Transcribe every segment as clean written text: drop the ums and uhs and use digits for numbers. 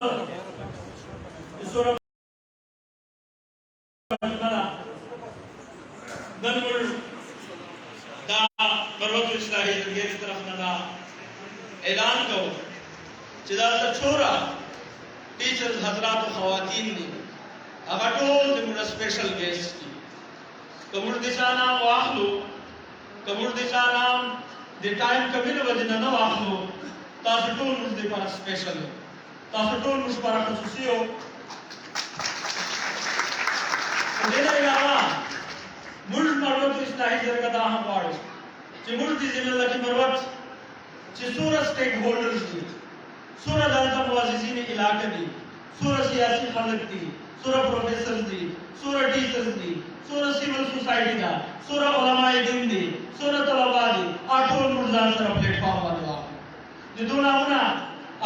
Sura Danmul da Barwat Islahi Jurgir तरफ नदा ऐलान को चिदार छोरा टीचर्स हजरात और ख़वातीन ने अगटोल दिमुड़ा स्पेशल गेस्ट की कमुड़ दिशा नाम वाखलो कमुड़ दिशा नाम दि टाइम कभी वजन न वाखलो तासटोल मुझे पर स्पेशल तासटोल मुझ पर खुशी हो देना इलावा मुल्क मरवत इस्लाही जरगदा हम वाड़ो चे मुल्क दी जिम्मेदारी मरवत चे सूरह स्टेक होल्डर्स दी सूरह दाता मुआजिजीन इलाके दी सूरह सियासी खलक दी सूरह प्रोफेसर्स दी सूरह टीचर्स दी सूरह सिविल सोसाइटी दा सूरह उलमाए दिन दी सूरह तलबा दी आठों मुर्जान सर प्लेटफॉर्म बनवा जिदुना उना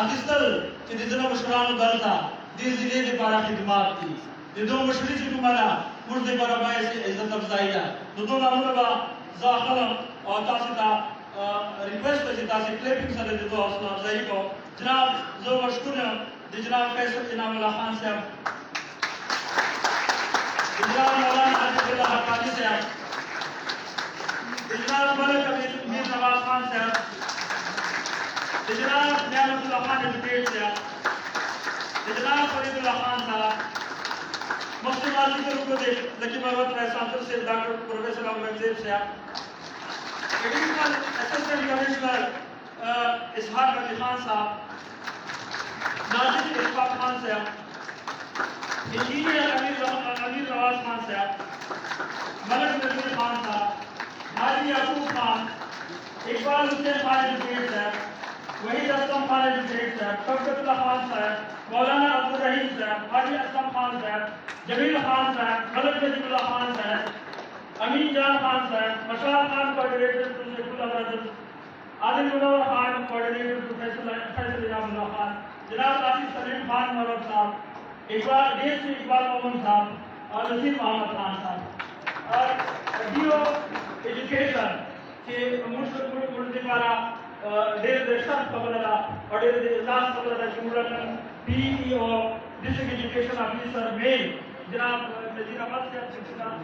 अकिस्तल चे जितना मुशरान दलता दी जिले दे पारा खिदमत दी जिदो मुशरी चे तुम्हारा मुर्दे पर अबाए से इज्जत अफजाई दा जिदो नामुना ज़ाखलम और तासिता रिक्वेस्ट है ताकि क्लिपिंग सरे दो हौसला अफजाई को जनाब जो मशकूर हैं जनाब फैसल जनाब अल्लाह खान साहब जनाब मौलाना आजिजुल्लाह हक्कानी साहब जनाब मलिक मीर नवाज खान साहब जनाब नियामतुल्लाह खान एजुकेट साहब जनाब फरीदुल्लाह खान साहब मुफ्ती माजी के रुको दे लकी मरवत महसांतर से डॉक्टर प्रोफेसर अमरजेब साहब एडिशनल असिस्टेंट कमिश्नर इसहाक अली खान साहब नाजिर इस्फाक खान साहब इंजीनियर अमीर नवाज खान साहब मलक नजीर खान साहब हाजी याकूब खान इकबाल हुसैन खान एजुकेट साहब वहीद असलम खान एजुकेट साहब शौकतुल्लाह खान साहब मौलाना अब्दुल रहीम साहब हाजी असलम खान साहब जमील खान साहब मलक नजीरुल्लाह खान साहब अमीन जान खान साहब Mashal Khan coordinator to Shaikhullah brothers Adil Munawwar Khan coordinator to Faisal Inamullah Khan जनाब आसिफ सलीम खान मरवत साहब इकबाल डीएसपी इकबाल मोहम्मद साहब और नसीर मोहम्मद खान साहब और डीओ एजुकेशन के मुर्दे पारा डेर देशा खबरला और डेर इजाज खबरला जुमरन पीईओ डिस्ट्रिक्ट एजुकेशन ऑफिसर मेल जनाब नजीर अहमद साहब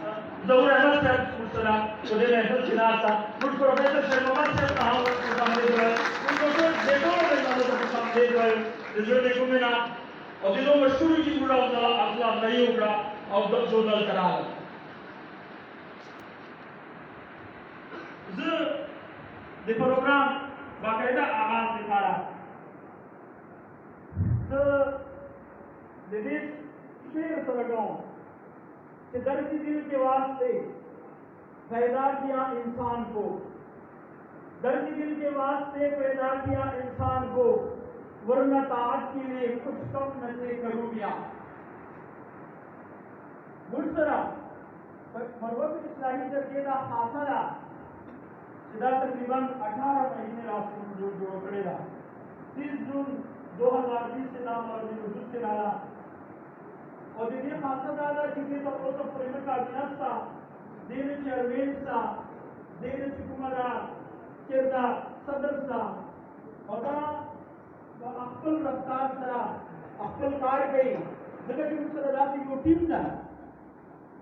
जहूर अहमद साहब मुर्तला उदय अहमद जिनाब साहब मुझ प्रोफेसर शेख मोहम्मद साहब कहां सामने जो है उनको तो देखो मैं सामने जो है जो देखो मैं ना और दिलों में शुरू की पूरा अल्लाह नहीं उड़ा और जो दल करा the program बाकायदा आगाज दिखा रहा तो दिस शेर सरगों कि दर्द दिल के वास्ते पैदा किया इंसान को दर्द दिल के वास्ते पैदा किया इंसान को वरना ताज के लिए कुछ कम न से करूँ क्या मुर्सरा मरवत इस्लाही जरगेदा हासला जिदा तकरीबन 18 महीने रास्ते जो करेगा 30 जून 2020 से नाम और वजूद से डाला और दीदी खासा दादा किसी तो प्रेम का विनस्ता दिन चेयरमैन सा दिन कुमारा चेरदा सदर सा और अक्ल रफ्तार सरा अक्ल कार गई जगह की मुझसे राशि को टीम ना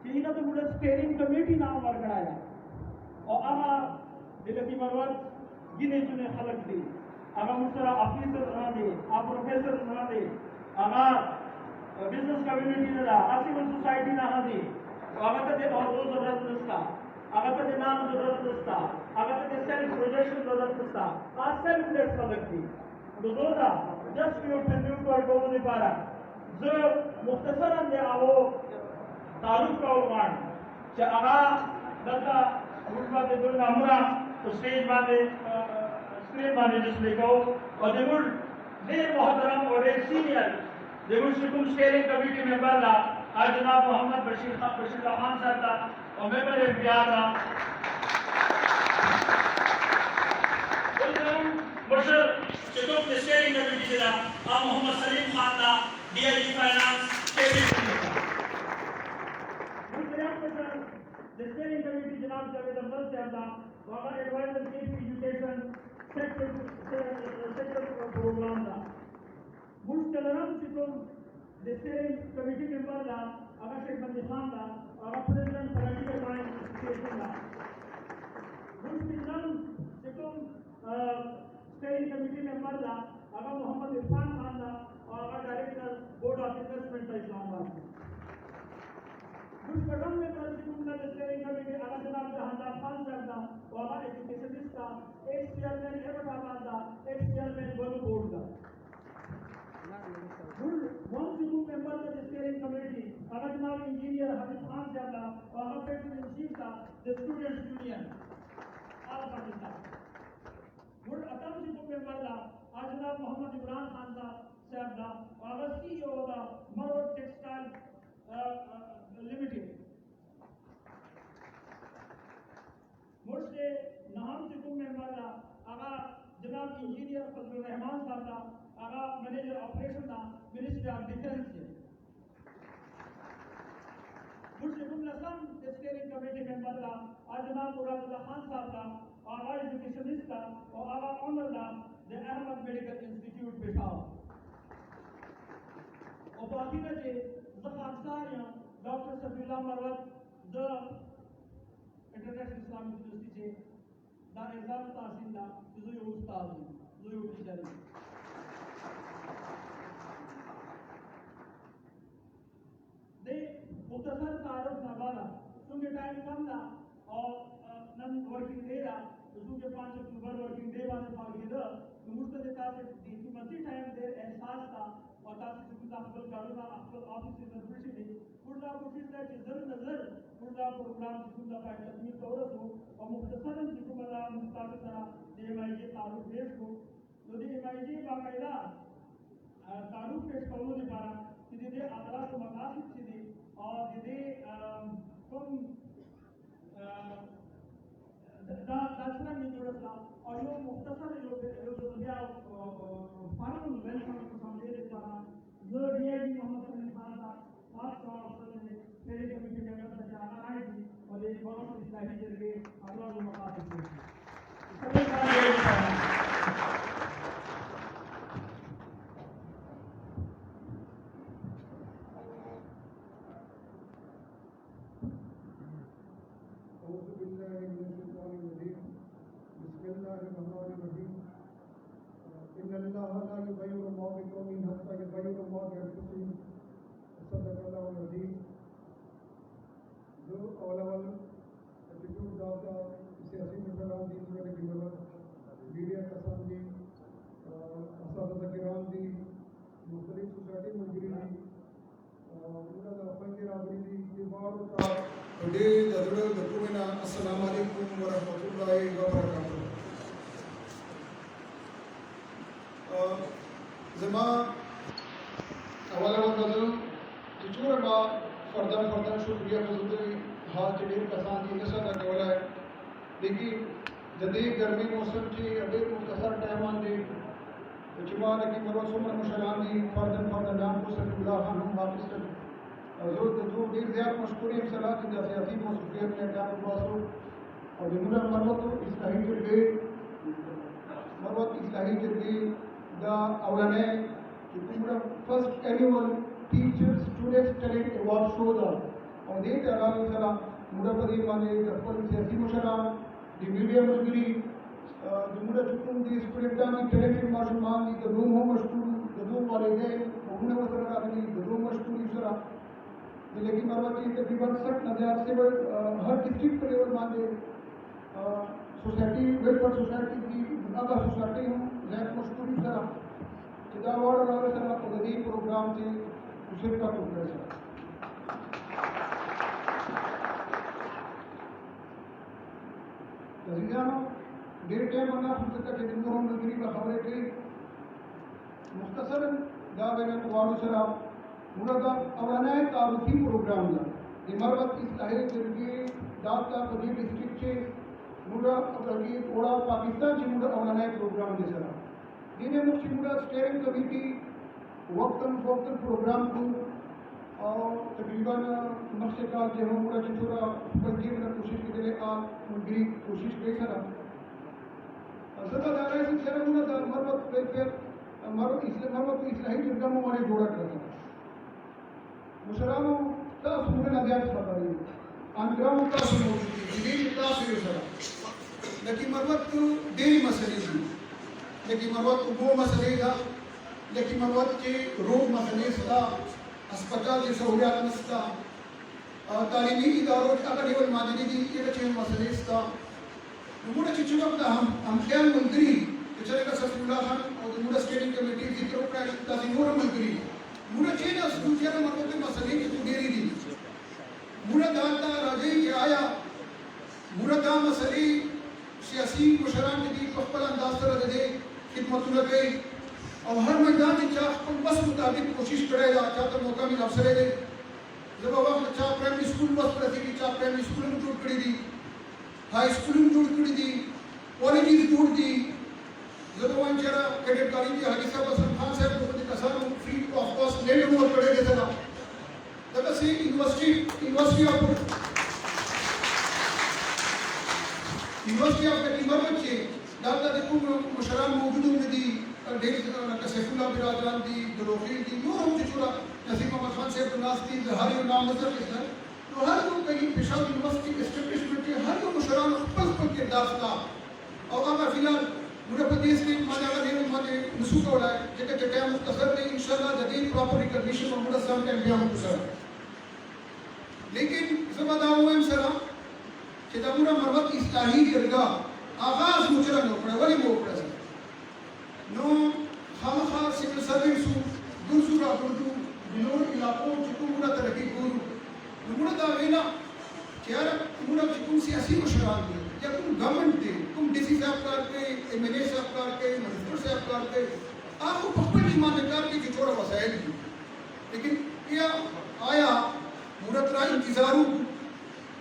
चीना तो मुझे स्टेयरिंग कमेटी नाम और कराया और आमा दिलकी मरवत गिने चुने खलक दी आमा मुझसे ऑफिसर बना दे आप प्रोफेसर बना दे आमा बिजनेस कम्युनिटी ने रहा सिविल सोसाइटी ना दी आगत दे और दो जरूरत नस्ता आगत दे नाम जरूरत नस्ता आगत दे सेल्फ प्रोजेक्शन जरूरत नस्ता आज सेल्फ प्लेस खलक दी तो Doda just you can new को बोल नहीं पारा जो मुख्तसरन दे आवो तारुफ का उलमान चे आगा दत्ता मुर्मा दे दुल हमरा तो स्टेज बांधे स्क्रीन बांधे जिसमें को और देवुल दे मोहतरम और एक सीनियर देवुल शिकुम स्टेयरिंग कमेटी मेंबर ला आज जनाब मोहम्मद बशीर खान साहब था और मेंबर एफबीआर था मुर्शद शिकुम स्टेयरिंग कमेटी ला आप मोहम्मद सलीम खान था डीआईजी फाइनेंस स्टेयरिंग कमेटी जनाब जावेद अफजल साहब था वहां advisor KP education sector program था मुल्क चलरम सिकुम डिस्टेरिंग कमेटी मेंबर ला अगर शेख बंदी खान ला अगर प्रेसिडेंट पॉलिटिकल पॉइंट स्टेशन ला मुल्क पिछलम सिकुम स्टेरिंग कमेटी मेंबर ला अगर मोहम्मद इरफान खान ला और अगर director board of investment Islamabad मुल्क कदम में कर सिकुम का स्टेरिंग कमेटी अगर जनाब जहांदार खान साहब ला और अगर एजुकेशनिस्ट का एक चेयरमैन एबटाबाद ला एक चेयरमैन बलू बोर्ड का one single member of the steering committee, Agadnav engineer Habib Khan Jabla, or Secretary in Chief the Students Union, all Pakistan. Would Atam single member Ajnab Muhammad Imran Khan Jabla, or CEO of the Marot Textile Limited. Would say Naham single member Aga Janab engineer Fazlur Rahman Jabla, Aga manager operation Ministry of Defense. Muslim Nasam steering committee member Ajna Muradullah Khan Sahab Aga educationist और Aga owner the Ahmad Medical Institute Peshawar. और बाकी ना जे ज़ख़ारसारियाँ doctor Safila Marwat द international Islamic university से दा exam तासील दा जो उस्ताद जो टीचर मुख्तसर तारुफ नवाला चूंकि टाइम कम था और नन वर्किंग डे था चूंकि 5 अक्टूबर वर्किंग डे वाले फागिद तो मुझसे तासे दी मसी टाइम देर एहसास था और तासे चूंकि अफजल कारूना अफजल ऑफिस से जरूरी थी पुरला कोशिश है कि जर नजर पुरला प्रोग्राम चूंकि पाए तकमील तौरत हो और मुख्तसरन चूंकि मला मुस्ताद तरह एमआईजे तारुफ पेश को तो एमआईजे बाकायदा तारुफ पेश करने के बाद कि दे अगला तो मकासद से और दे तुम दासरा में जोड़ता और यो मुख्तसर यो जो दिया फाइनल वेलकम को समझे देता है जो दिया जी मोहम्मद अली खान का पास का अफसर ने मेरे कमिटी में कर जाना है और ये बहुत इस्लामी जरिए अगला जो मकासद है मीडिया कसान जी असादाम जी मुख्तलिफ सोसाइटी मुजरी जी अस्सलाम वालेकुम वरहमतुल्लाहि वबरकातुहू जमा अवला गजल तिचूर बा फर्दन शुक्रिया मजूद हाल चढ़ी कसान जी नशा का कवला है लेकिन जदीद गर्मी मौसम की अभी मुख्तसर टाइम जी इजमान की मरोसुमर मुशरान जी फर्दन नाम को सफुल्लाह खान वापस जो देर ज़्यादा मशकूरी सलाह की सियासी मौसूफियत में क्या बासो और जमुना मरवत इस्लाही जर्गी द अवलाने Jamuna first annual teacher students talent award show दा और दे अलावा सला मुराबरी माने दफल सियासी मुशरान दी मीडिया मजबूरी जमुना चुकुम दी स्टूडेंटां दी टैलेंटेड माशूमान दी दरूम हो मशकूर दरूम वालिदैन उन्हें वसरा आदमी दरूम मशकूरी सरा लेकिन मरवती तकरीबन 60,000 से हर डिस्ट्रिक्ट के लेवल माने सोसाइटी वेलफेयर सोसाइटी की अगर सोसाइटी हूँ जैसे मशकूरी सरा किताब और अगर सरा पगड़ी प्रोग्राम से उसे का प्रोग्रेस है तजीजानो देर टाइम अन्ना फुर्सत के दिन हम नगरी का खबरें के मुख्तसरन दावेन वालू सरा मुरादा अवलानाय तारुफी प्रोग्राम दा इमरवत इस्लाही जर्गी दाता पदी डिस्ट्रिक्ट के मुरा अवलगी ओड़ा पाकिस्तान से मुरा अवलानाय प्रोग्राम दे सरा दिने मुख्य मुरा स्टीयरिंग कमेटी वक्तन प्रोग्राम को और तकरीबन नक्शे का जो मुरा चुरा पंजीर का कोशिश की दिले आ मुंडी कोशिश कई सरा ज़िम्मेदारी से सरा मुरा दा मरवत वेलफेयर मरो इस्लाही जर्गा में हमारे जोड़ा करता मुशरानो का पूरे नदियाँ फतारी अंतराम का सुनोगी दिल्ली का फिर सरा लेकिन मरवत को देरी मसले दी लेकिन मरवत को वो मसले दा लेकिन मरवत के रोग मसले दा अस्पताल की सहूलियात नस्ता तालीमी इदारों का लेवल मादनी दी ये बच्चे मसले दा मुझे चिचुका पता हम क्या मंत्री बेचारे का सफुल्ला खान और मुझे स्टेडियम कमेटी जिक्र का ताज़िमोर मंत्री मुझे चेना दूसरे का मतलब के मसले की तो देरी दी मुझे दाता राजे के आया मुझे दाम मसले सियासी मुशरान के दी पक्का अंदाज कर दे खिदमत न गई और हर मैदान में चाह बस मुताबिक कोशिश करेगा चाहता मौका मिला अवसर दे जब वक्त चाह प्राइमरी स्कूल बस प्रति की चाह प्राइमरी स्कूल में जोड़ करी दी हाई स्कूल में जोड़ करी दी कॉलेज जोड़ दी जब वहाँ चला कैडेट कॉलेज के हाजी साहब हसन खान साहब को पता कसार फ्री ऑफ कॉस्ट लैंड मोर पड़े देता था तब से यूनिवर्सिटी ऑफ कटीमर बच्चे दादा देखो मुशरान मौजूद होंगे दी ढेर कसैफुल्ला बिराजदान दी दरोफी दी यूँ हम चुरा नसीम अहमद खान साहब नास दी जहारी नाम नजर के सर तो हर लोग कहीं पेशावर यूनिवर्सिटी एस्टेब्लिशमेंट के हर लोग मुशरान पल के दास्ता और अगर फिलहाल मुझे प्रदेश के माने माने नसूख हो रहा है जगह जगह मुख्तसर ने इंशाल्लाह जदीद प्रॉपर रिकॉग्निशन और मुझे सामने भी हम कुछ लेकिन ज़बादा हुआ इंशाल्लाह कि तमुरा मरवत इस्लाही जरगा आगाज मुचरा नो पड़ा वली मो पड़ा नो खामखा सिविल सर्विस दूसरा गुरु बिलोर इलाकों चिकुमुरा तरक्की गुरु मुझे दावेना क्या मुझे चिकुम सियासी मुशरान दी या तुम गवर्नमेंट दे तुम डीसी साहब करके एमएलए साहब करके मिनिस्टर साहब करके आपको पक्का नहीं मानते करके कि छोड़ा वसाइल दी लेकिन क्या आया मुरत राय इंतजारू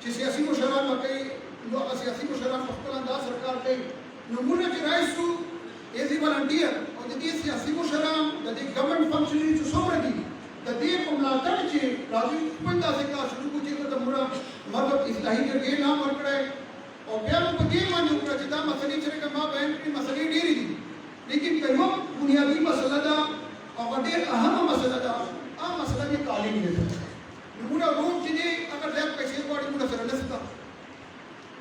कि सियासी मुशरान मकई लोग सियासी मुशरान पक्का अंदाज सरकार के नमूने के राइसु एजी वॉलंटियर और यदि सियासी मुशरान यदि गवर्नमेंट फंक्शनरी जो सोमर दी तदे कमलातर चे राजू पंदा से का शुरू को चे तो मुरा मरवत इस्लाही के ये नाम और करे और क्या लोग बच्चे मान जो कर चिता मसले चले का माँ बहन की मसले डेरी दी लेकिन कहीं बुनियादी मसला था और बड़े अहम मसला था आ मसला ये काली नहीं देता मुड़ा रोग जिन्हें अगर लैब पैसे वाली मुड़ा सर न सकता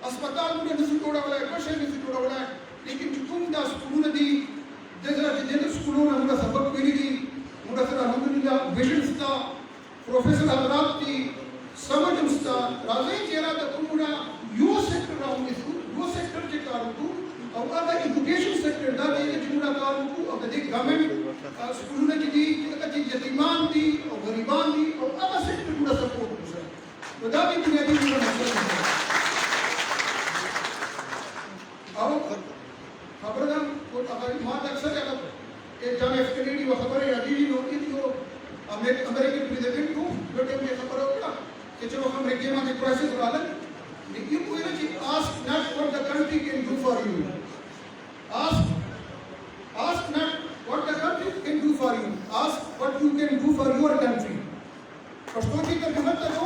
अस्पताल मुड़ा नहीं तोड़ा वाला है कशे नहीं तोड़ा वाला है लेकिन तुम दा स्कूल दी जैसा जिन्हें स्कूलों में मुड़ा सबक पीरी दी मुड़ा सर अल्हम्दुलिल्लाह विजन स्था प्रोफेसर हजरात की समझ स्था राजे चेहरा तो तुम मुड़ा यो सेक्टर राउंड इसको यो सेक्टर के कारण को और अगर एजुकेशन सेक्टर दा दे के जुड़ा कारण को और दे गवर्नमेंट स्कूल में जी का जी यतीमान दी और गरीबान दी और अगर सेक्टर पूरा सपोर्ट कर सके तो दा भी बुनियादी पूरा मसला है और खबरदार को अगर मां अक्सर अगर एक जाने एफकेडी वो खबर है अजीब होती थी वो अमेरिकन प्रेसिडेंट को बेटे में खबर होगा कि चलो हम अमेरिका में प्रोसेस वाला लेकिन वो ये कि ask not what the country can do for you ask not what the country can do for you ask what you can do for your country Pashto की तरफ तो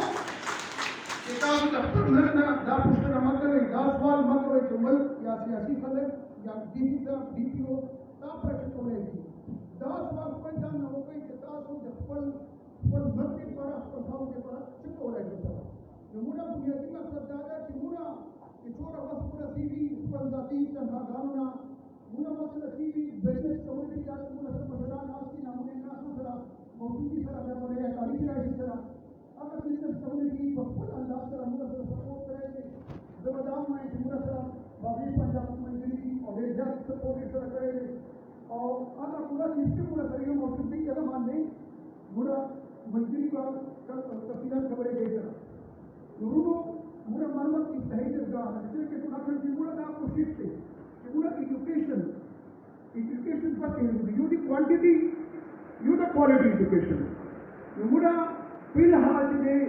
किताब तक ना दा पुस्तक मतलब दा सवाल मतलब जुमल या सियासी फलक या डीसी साहब डीपीओ ता प्रश्न होने की दा सवाल कोई जान न हो कोई किताब हो जब पर मत पर अस्पताल के पर चुप हो रहे हैं मुड़ा बुनियादी मकसद दादा कि मुड़ा कि छोटा बस पूरा सीवी पंजाबी तनहा गाना मुड़ा मकसद सीवी बिजनेस कम्युनिटी का मुड़ा सब मसला नास्ती नामुने ना दूसरा मौजूदी सर अगर बोले काली की इस तरह अगर बिजनेस कम्युनिटी पर अंदाज से मुड़ा सपोर्ट करेंगे जबरदस्त में मुड़ा सर बाकी पंजाब मंत्री और एक जब सपोर्ट सर करेंगे और अगर पूरा सिस्टम पूरा करेंगे मौजूदी के मान नहीं मुड़ा मंत्री का तफसीलात खबरें दे sir Nuruno mura marwat is hated God. Actually, ke tunakan ki mura da ko shift hai. Ki mura education but you the quantity, you the quality education. Mura फिलहाल में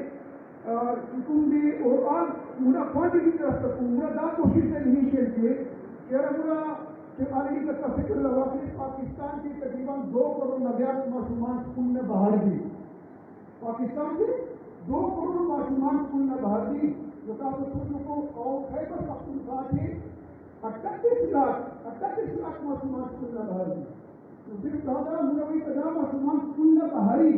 तुम दे और all mura quantity तरफ तक mura da ko shift है initial के यार mura के ऑलरेडी का तफसील लगा कि पाकिस्तान के तकरीबन 2 करोड़ नवजात मुसलमान स्कूल में बाहर भी पाकिस्तान के 2 करोड़ मुसलमान स्कूल में बाहर दी जो का बच्चों को और खैबर पख्तूनख्वा के 38 लाख मुसलमान स्कूल में बाहर दी फिर दादा मुरवी कदम आसमान सुंदर बहारी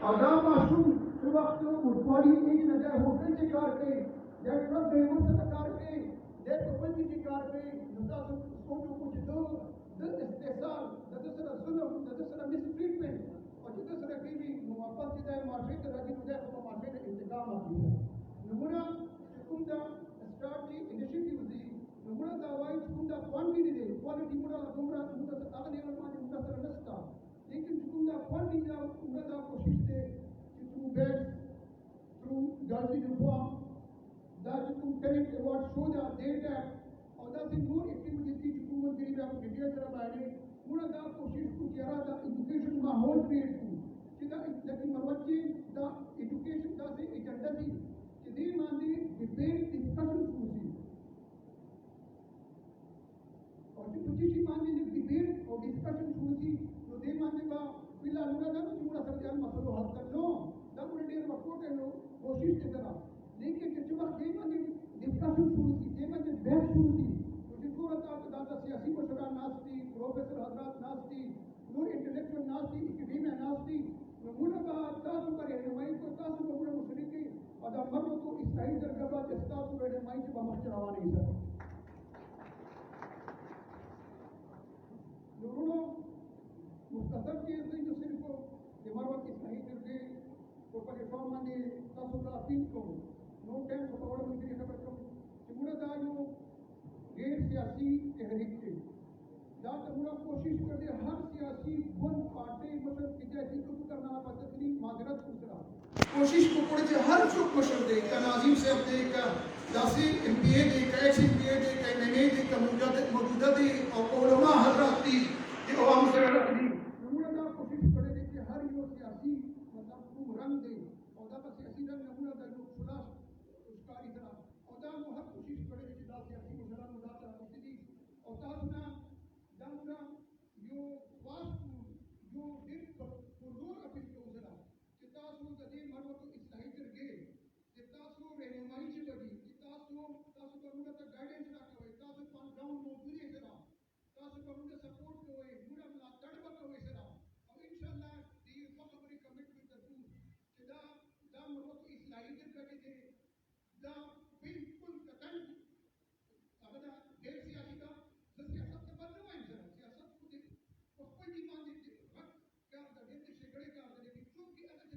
आगाम आसुम तो वक्त उठवाली एक नजर होटल के कार पे जब सब देवों से कार पे जब पंजी की कार पे नता तो कुछ दो इस्तेसाल दसरा सुनो दसरा मिसट्रीटमेंट और दसरा की भी वापस सीधा मार्केट राजी मुझे तो मार्केट इंतकाम आती है नमूना कुंदा स्टार्ट की इनिशिएटिव दी नमूना दावाई कुंदा क्वांटिटी दे क्वालिटी मुड़ा दुमरा मुड़ा अगले वाला मुड़ा सर नस्ता लेकिन कुंदा क्वांटिटी दा मुड़ा दा कोशिश दे थ्रू बेड थ्रू गर्ल्स यूनिफॉर्म दा तुम टेलेंट अवार्ड शो दा डेटा और दा से मोर एक्टिविटी दी हुकूमत के लिए आप डिटेल तरह बायने मुड़ा दा कोशिश को किया दा एजुकेशन माहौल क्रिएट को किदा लेकिन मरवजी दा एजुकेशन दा से एजेंडा थी कि मानदी डिबेट डिस्कशन शुरू और जो कुछ मानदी डिबेट और डिस्कशन शुरू थी तो दे मानदी बा बिल्ला मुड़ा दा तो मुड़ा सरकार मसलो हल कर लो दा मुड़े देर वक्त है लो कोशिश के तरह लेकिन जो वक्त दे मानदी डिस्कशन शुरू थी दे मानदी बहस शुरू थी तो जिसको रहता दादा सियासी मशवरा नास्ती प्रोफेसर हजरत नास्ती नूर इंटेलेक्चुअल नास्ती एकेडमिया नास्ती मुड़ा बा तासु करे रहनुमाई को तासु को मुड़ा मुसलिकी और मर्द को इस्लाही दरगबा जस्ता को बेड़े माई से बमक चढ़ावा नहीं सर दोनों मुस्तदर के जो सिर्फ ये मर्द इस्लाही दरगे को प्लेटफॉर्म माने तासु का अपील को नो टाइम को पकड़ में दिए खबर को मुड़ा दा जो गैर सियासी तहरीक थे दा मुड़ा कोशिश कर दे हर सियासी वन पार्टी मतलब कि जैसी कुछ करना पद्धति माजरत दूसरा कोशिश को पड़े हर चुप मशर दे का नाजिम से अपने का दासी एमपीए दे का एक्स एमपीए दे का एमएनए दे का मौजूदा दे और उलमा हजरत दी ये आवाम से रख दी नमूना कोशिश करे कि हर यो सियासी मतलब को रंग दे और दा सियासी रंग नमूना दा जो खुलास उसका इधर और दा हर कोशिश करे कि दा सियासी मसला मुदात रखती और दा सुना दामुना यो वास्तु जो दिन पुरजोर अपील को उजरा तासु दे मर्द को इस्लाही करके तासु रहनुमाई से बड़ी तासु पर मुझे तो गाइडेंस ना कोई तासु पर ग्राउंड मौजूद है जरा तासु पर मुझे सपोर्ट कोई मुझे ना तड़पा कोई जरा और इंशाल्लाह दी फखरी कमिट विद द टू दा मर्द को इस्लाही करके दे दा बिल्कुल कतन अबदा गैर सियासी का सियासत का बदल हुआ है जरा सियासत को देख कोई भी मान देते वक्त क्या दा दिन से गड़े का लेकिन क्योंकि अगर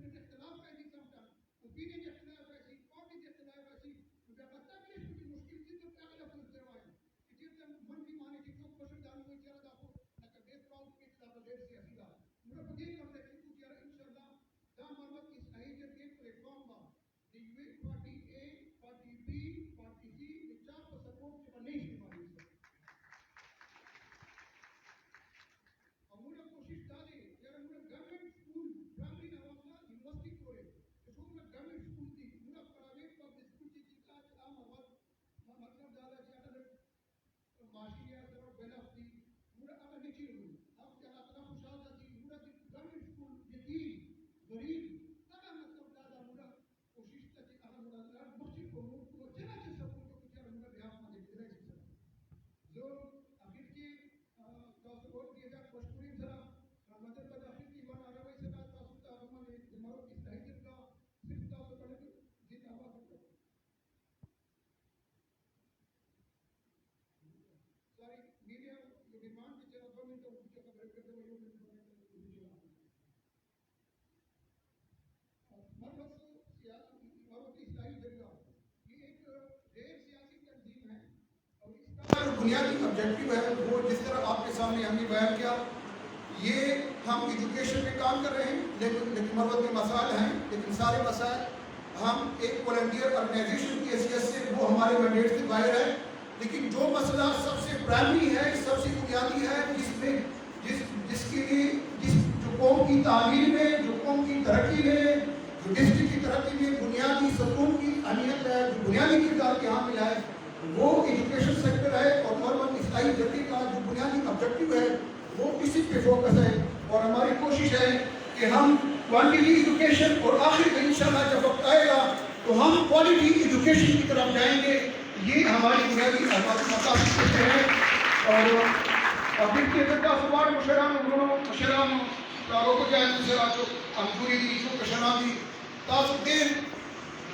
opinion इख्तिलाफ ऐसी पार्टी के इख्तिलाफ ऐसी तो क्या पता भी नहीं कुछ मुश्किल चीज तो क्या गलत होते रहा है कि जितना मन की माने कि तो पसंद डालने को चाह रहा आपको ना कर देश प्राउड के खिलाफ देश से हसीदा मुझे पता कर सकते कि कुछ यार इंशाल्लाह दा मरमत इस आइडिया के प्लेटफॉर्म पर द यूए party A party B party C ये चार को सपोर्ट से नहीं इस्तेमाल है और मुझे कोशिश डाले यार मुझे गवर्नमेंट स्कूल प्राइमरी नवाबला यूनिवर्सिटी कोरे गवर्नमेंट स्कूल थी पूरा प्राइवेट पब्लिक स्कूल की जितना आम आवाज मतलब ज्यादा ज्यादा माशिया तरफ बेलफ थी पूरा अगर देखिए आप क्या तरफ खुशहाल थी पूरा गवर्नमेंट स्कूल यतीम गरीब अगर मतलब ज्यादा पूरा कोशिश की अगर मुड़ा मस्जिद को जना से सब को कुछ यार मुड़ा बिहार में दिख रहा है जो आखिर की तासुर दिए जा मशकूरी जरा मतलब का आखिर की वन आरवाई से का तासुर का हमारे दिमाग की सही का Sorry, media, you demand which are government of which are correct the way you Marwat इस्लाही दरगाह ये एक गैर सियासी तंजीम है और इसका बुनियादी ऑब्जेक्टिव है वो जिस तरह आपके सामने हमने बयान किया ये हम एजुकेशन में काम कर रहे हैं लेकिन मरवत में मसाइल हैं लेकिन सारे मसाइल हम एक वॉलंटियर ऑर्गेनाइजेशन की हैसियत से वो हमारे मैंडेट से बाहर है लेकिन जो मसला सबसे प्राइमरी है सबसे बुनियादी है जिसमें जिसके लिए जो कौम की तामीर में जो कौम की तरक्की में जो डिस्ट्रिक्ट की तरक्की में बुनियादी सतून की अहमियत है जो बुनियादी किरदार के यहाँ मिला है वो एजुकेशन सेक्टर है और मरमत इस्लाही जर्नी का जो बुनियादी ऑब्जेक्टिव है वो इसी पे फोकस है और हमारी कोशिश है कि हम क्वांटिटी एजुकेशन और आखिर में इंशाल्लाह जब वक्त आएगा तो हम क्वालिटी एजुकेशन की तरफ जाएंगे ये हमारी बुनियादी मकासद हैं और أبيك تبدأ صباح مشران وبرونو مشران تاروكو جاي مشراتو أنفوري دي شو كشنامي تاسدين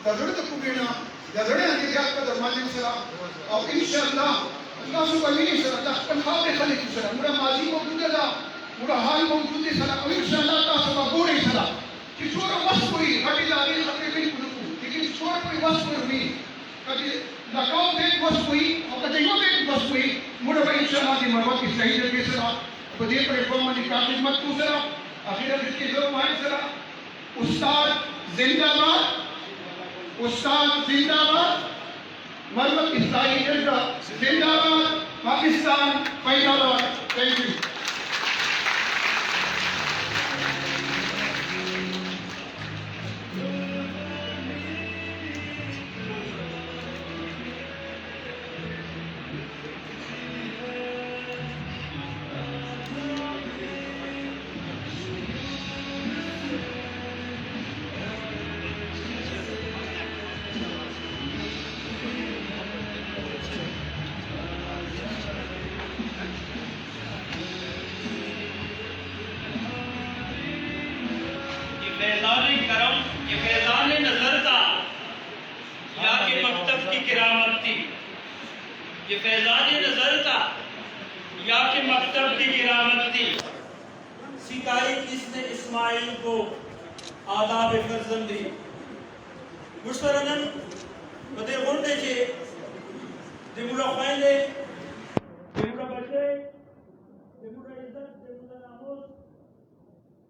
تزرد كوبينا تزرد عندي جات كذا مالين سلا أو إن شاء الله الله سبحانه وتعالى كن خاطر خليك سلا مرا ماضي موجود لا مرا حال موجود سلا أو إن شاء الله تاسبا بوري سلا كشورا مسكوي هذه لاري خطر بين كلكم लेकिन छोड़ कोई बस कोई नहीं कभी लगाओ बेट बस कोई और कभी वो बेट बस कोई मुझे भाई इंशाल्लाह दी मरवा की सही जगह से आप बदे प्लेटफॉर्म में निकाल खिदमत को सर आखिर इसकी जो माइक सर उस्ताद जिंदाबाद मरवा की सही जगह जिंदाबाद पाकिस्तान जिंदाबाद थैंक यू ये फैजान नजर था या के मकतब की किरामत थी। ये फैजान नजर था या के मकतब की किरामत थी। सिखाई किसने इस्माइल को आदाब फर्जंदी मुशरनन बदे गुंडे के दिमुरा ख्वाइले दिमुरा बचे दिमुरा इज्जत दिमुरा नामुस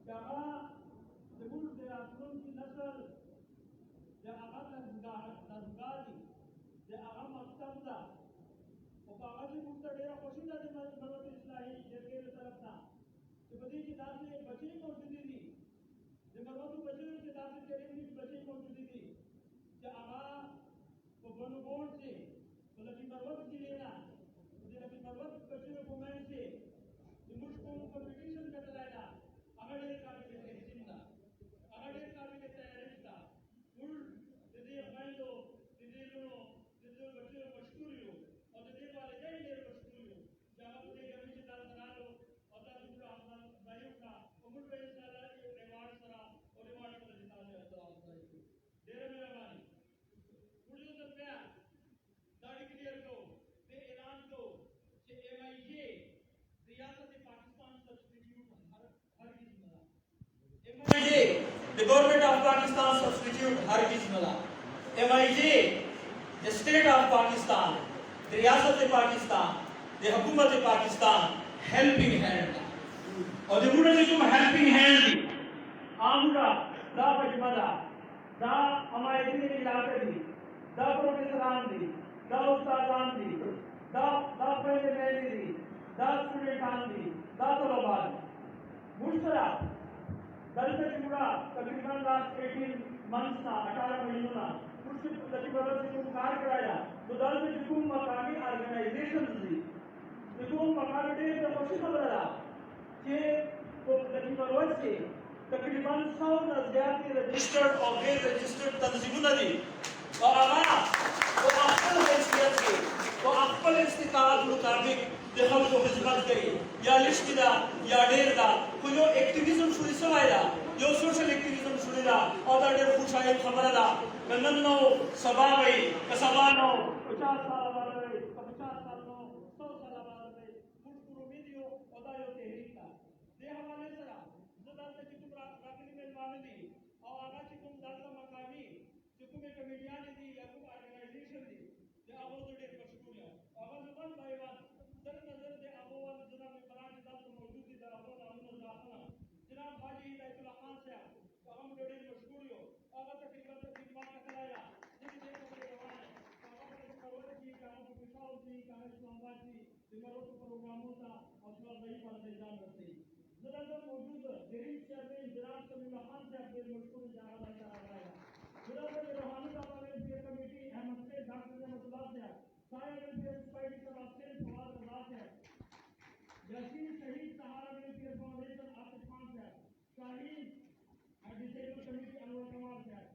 जहां दिमुर दे आसमान की नस्ल दे आगा नजगारी दे आगा मकतबदा और आगा की मुक्तडेरा कोशिदा दे मरवत इस्लाही जरगे तरफ था कि बदी की दास में बच्चे मौजूदी थी दे मरवत बच्चे की दास में करीब बच्चे मौजूदी थी कि आगा वो बनोगोन से तो लकी मरवत की लेना मुझे लकी मरवत बच्चे को मैं से मुझको कंपटीशन कर लाया अगर एक काबिल जिंदा अगर एक काबिल तैयारिस्ता फुल दे खाइलो दे लो बच्चे मशहूर हो और दे वाले जाइए मशहूर हो जब अपने घर में दाल बना लो और दाल पूरा अपना भाइयों का उम्र पे इंशाल्लाह ये रिवार्ड सरा और रिवार्ड सरा जिता है अल्लाह देर मेरा भाई मुझे तो प्यार दाढ़ी क्लियर को ते ऐलान को कि एमआईजे रियासत पाकिस्तान सब्स्टिट्यूट हर किस मिला एमआईजे द गवर्नमेंट ऑफ पाकिस्तान सब्स्टिट्यूट हर किस मिला एमआईजे द स्टेट ऑफ पाकिस्तान द रियासत पाकिस्तान द हुकूमत पाकिस्तान हेल्पिंग हैंड और द गुड जो हेल्पिंग हैंड आमुरा दा बजमदा दा हमारे दिन इलाके दी दा प्रोफेसरान दी दा उस्तादान दी दा पहले मेरी दी दा स्टूडेंटान दी दा तलबान मुश्तरा दल से जुड़ा तकरीबन लास्ट 18 मंथ्स ना 18 महीनों ना कुछ तकरीबन से कार्य कराया तो दल में जो मकामी ऑर्गेनाइजेशंस थी जो मकामी डे से खुशी खबर रहा कि वो तकरीबन से तकरीबन 100 से ज्यादा रजिस्टर्ड और गैर रजिस्टर्ड तंजीमों दी और आगा वो अक्ल हैसियत के वो अक्ल इस्तिताअत मुताबिक देखल को खिदमत करी या लिस्ट दा या डेर दा कोई एक्टिविज्म शुरू सवायदा जो सोशल एक्टिविज्म शुरू दा और दा डेर खुशाई खबर दा नंदन नो सभा भाई कसबा नो 50 साल वाले 50 साल नो 100 साल वाले मुझको वीडियो और दा यो तहरीक दा दे हवाले सरा जदा से कि तुम राकली में माने और आगा कि तुम दादा मकामी कि तुम कमेडियन दी या तुम ऑर्गेनाइजेशन दी दे आवो तो डेर मशगूल है और वन बाय वन दर नजर दे अबोवन जनाब फलान दाद मौजूद है अबोवन अमन दाखला जनाब हाजी हिदायतुल्लाह खान साहब तो हम डोडे मशहूर हो और तकरीबन खिदमत कराया लेकिन ये खबर जवान है और खबर की काम को पिछाओ की काम इस्लामाबाद की दिमागों को प्रोग्रामों का हौसला नहीं पर इंतजाम करते जनाब मौजूद डेरी चेयरमैन जनाब समीउल्लाह खान साहब के मशहूर जहां कराया जनाब रूहानी का कमेटी अहमद से डॉक्टर रहमतुल्लाह साहब साया वेलफेयर सोसाइटी का रास्ते फवाद रजा है यासीन शहीद सहारा वेलफेयर फाउंडेशन आसिफ खान साहब शाहीन डिसेबल कमेटी अनवर कमाल साहब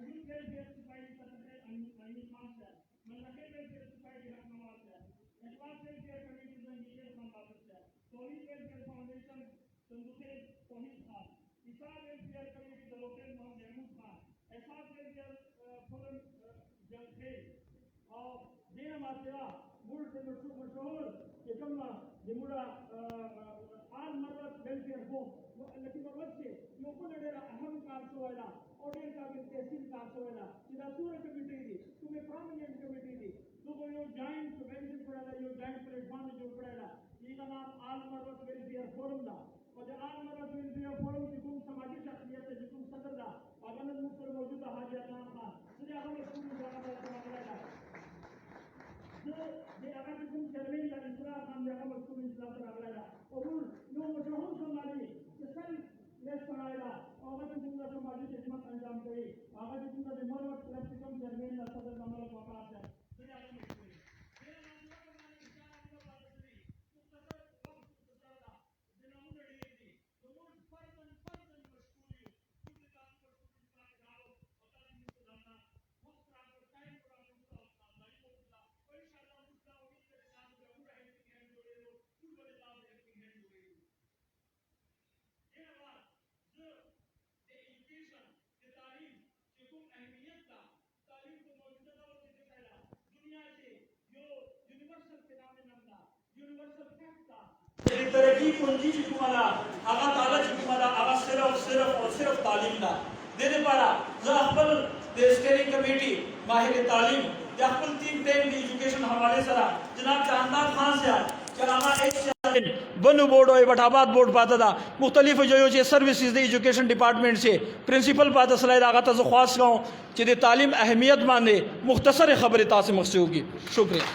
यूथ वेलफेयर सोसाइटी का सदर अमीन खान साहब मलके वेलफेयर सोसाइटी हक कमाल साहब Ikhlas welfare committee engineer Khan Babar साहब तौहीद वेलफेयर फाउंडेशन संदूके तौहीद खान, इसाफ वेलफेयर कमेटी दलोकेल मोहम्मद महमूद खान, एहसास वेलफेयर फोरम जलखेल और देना मातेरा मुल्क से मशहूर के कम्मा जिमुड़ा आल मरवत वेलफेयर होम लकी मरवत से लोगों ने डेरा अहम कार सोएला ऑडियंस का भी तहसील कार सोएला जिला सूरत कमेटी दी तुम्हें प्रोमिनेंट कमेटी दी तो वो यो जॉइंट कन्वेंशन पड़ेला यो जॉइंट प्लेटफॉर्म जो पड़ेला इसका नाम आल मरवत वेलफेयर फोरम दा और जो आल मरवत वेलफेयर फोरम की तुम समाजी शख्सियत है जो तुम सदर दा अगर मुझसे मौजूदा हाजी अदनान खान सीधे हम स्कूल में जाना पड़ेगा ये अगर तुम चेयरमैन का इंतजार काम जाकर मस्कुल इंतजार कर रहा है और नो मशहूर समाजी जिसका लेस बनाएगा अगर तुम का समाजी खिदमत अंजाम करे अगर तुम का मरवत क्लब से कम चेयरमैन का सदर मामला को आकाश है फिर आगे मस्कुल मेरा नाम है हमारे इंसान आपका बात करी मुख्तसर वक्त मुख्तसर दिनामू लड़ी थी तो वो फर्जन मशगूली क्योंकि काम पर कुछ का डालो और तालीम को लाना वक्त रात टाइम को रात को लाइफ को और इंशाअल्लाह उसका उम्मीद के साथ जरूर रहेंगे कि हम जोड़े लो कुल बड़े लाभ रहेंगे हम जोड़े लो ये बात जो एजुकेशन के तालीम के को अहमियत का तालीम को मौजूदा दौर से दिखाया दुनिया से जो यूनिवर्सल के नाम में नामदा यूनिवर्सल फैक्ट का एक तरक्की पूंजी की तुम्हारा आगा ताला की तुम्हारा आगा सिर्फ तालीम का देने पारा जो अफल स्टेयरिंग कमेटी माहिर तालीम या अफल 3 टाइम की एजुकेशन हवाले सरा जनाब चांदार खान से क्या आगा एक बनू बोर्ड और बटाबाद बोर्ड पाता था मुख्तलिफ जो सर्विसेज दे एजुकेशन डिपार्टमेंट से प्रिंसिपल पाता सलाह आगा तज ख्वास गाँव चिदे तालीम अहमियत माने मुख्तसर खबर तासे मकसी होगी शुक्रिया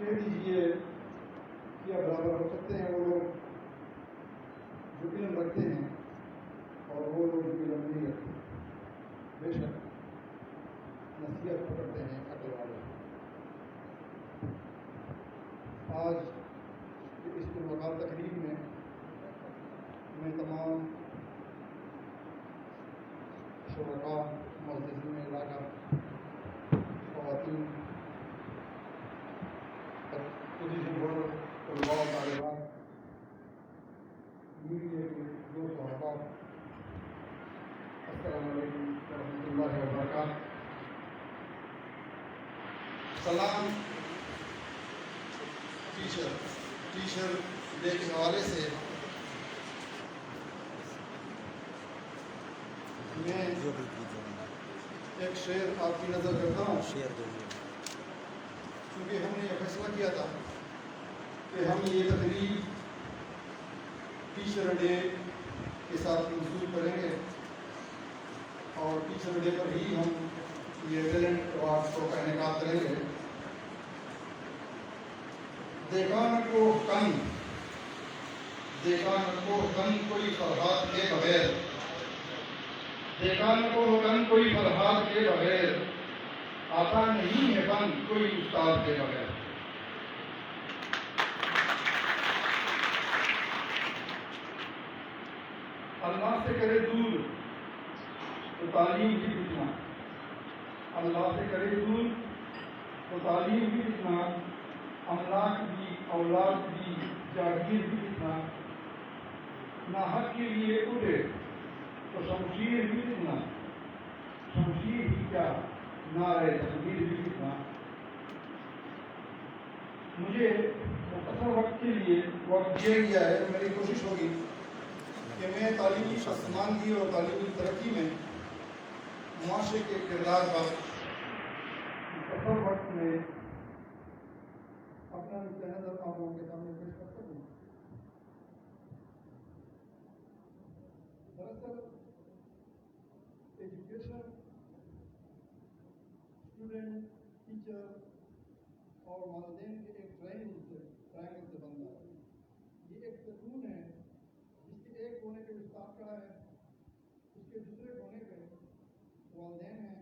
कह दीजिए क्या बराबर हो सकते हैं वो लोग जो इल्म रखते हैं और वो लोग जो इल्म नहीं रखते बेशक नसीहत पकड़ते हैं अकल वाले आज इस पुरवकार तकरीब में मैं तमाम शुरका मस्जिद में लाकर ख़वातीन पोजीशन होल्डर तलबा और तालिबात मीडिया के दोस्त और अहबाब अस्सलामु अलैकुम वरहमतुल्लाहि वबरकातुहू। सलाम टीचर डे के हवाले से मैं एक शेर आपकी नज़र करता हूँ क्योंकि हमने यह फैसला किया था कि हम ये तकरीब टीचर डे के साथ मंसूब करेंगे और टीचर डे पर ही हम ये टैलेंट अवार्ड शो का इनेकाद करेंगे। देगान को कन कोई फरहाद के बगैर देगान को कन कोई फरहाद के बगैर आता नहीं है बन कोई उस्ताद के बगैर। अल्लाह से करे दूर तो तालीम भी इतना, अल्लाह से करे दूर तो तालीम भी इतना, अमलाक भी औलाद भी जागीर भी इतना, ना हक के लिए उठे तो शमशीर भी इतना, शमशीर ही क्या नारे तकबीर भी इतना। मुझे मुख्तसर वक्त के लिए वक्त दिया गया है तो मेरी कोशिश होगी कि मैं तालीमी आसमानगी और तालीमी तरक्की में मुआशरे के किरदार का मुख्तसर वक्त में अपना नुक्ता नज़र आप लोगों के सामने पेश कर सकूँ। दरअसल एजुकेशन स्टूडेंट टीचर और वालिदैन के एक ट्रायंगल से बनता है। ये एक सतून है जिसके एक कोने पे उस्ताद खड़ा है, उसके दूसरे कोने पे वालिदैन हैं